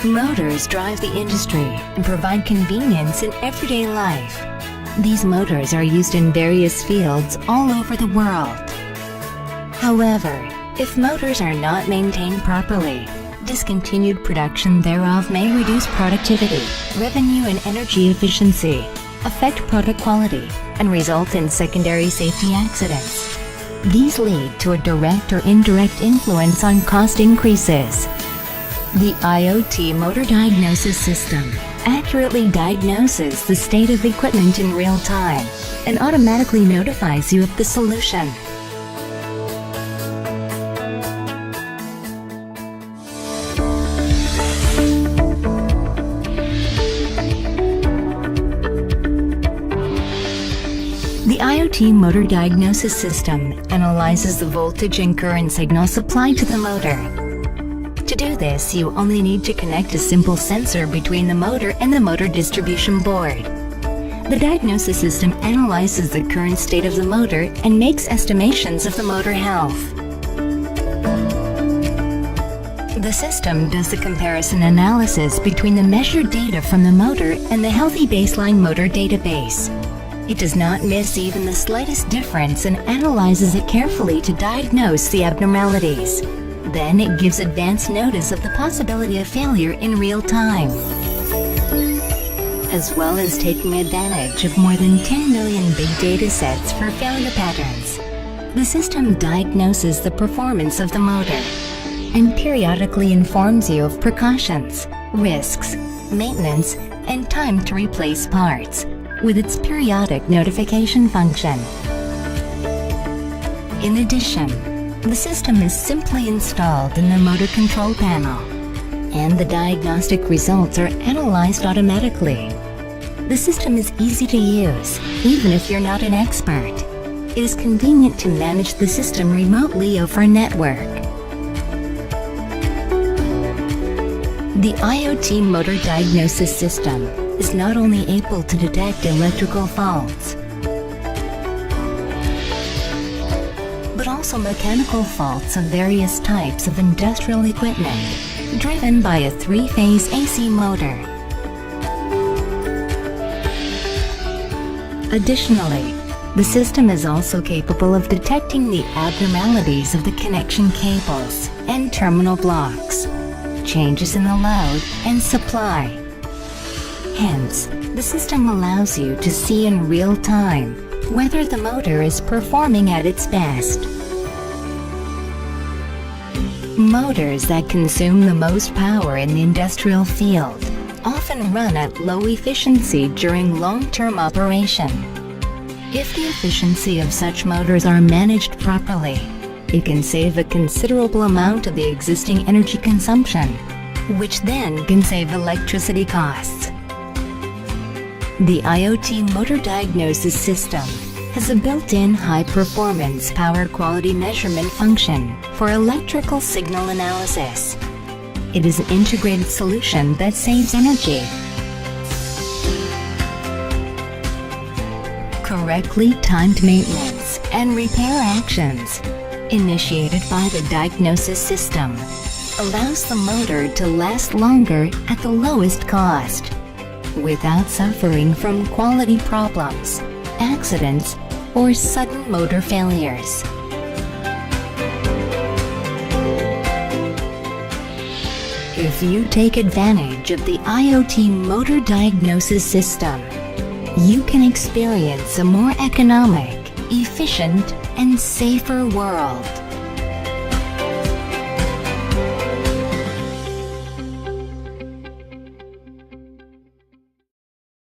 Motors drive the industry and provide convenience in everyday life. These motors are used in various fields all over the world. However, if motors are not maintained properly, discontinued production thereof may reduce productivity, revenue and energy efficiency, affect product quality, and result in secondary safety accidents. These lead to a direct or indirect influence on cost increases. The IOT motor diagnosis system accurately diagnoses the state of the equipment in real time and automatically notifies you of the solution. The IOT motor diagnosis system analyzes the voltage and current signal supplied to the motor. To do this, you only need to connect a simple sensor between the motor and the motor distribution board. The diagnosis system analyzes the current state of the motor and makes estimations of the motor health. The system does the comparison analysis between the measured data from the motor and the healthy baseline motor database. It does not miss even the slightest difference and analyzes it carefully to diagnose the abnormalities. Then it gives advance notice of the possibility of failure in real time, as well as taking advantage of more than 10 million big data sets for failure patterns. The system diagnoses the performance of the motor and periodically informs you of precautions, risks, maintenance, and time to replace parts with its periodic notification function. In addition, the system is simply installed in the motor control panel, and the diagnostic results are analyzed automatically. The system is easy to use, even if you're not an expert. It is convenient to manage the system remotely over a network. The IoT motor diagnosis system is not only able to detect electrical faults, but also mechanical faults of various types of industrial equipment driven by a three-phase AC motor. Additionally, the system is also capable of detecting the abnormalities of the connection cables and terminal blocks, changes in the load and supply. Hence, the system allows you to see in real time whether the motor is performing at its best. Motors that consume the most power in the industrial field often run at low efficiency during long-term operation. If the efficiency of such motors are managed properly, it can save a considerable amount of the existing energy consumption, which then can save electricity costs. The IoT motor diagnosis system has a built-in high-performance power quality measurement function for electrical signal analysis. It is an integrated solution that saves energy. Correctly timed maintenance and repair actions initiated by the diagnosis system allows the motor to last longer at the lowest cost, without suffering from quality problems, accidents, or sudden motor failures. If you take advantage of the IoT motor diagnosis system, you can experience a more economic, efficient, and safer world.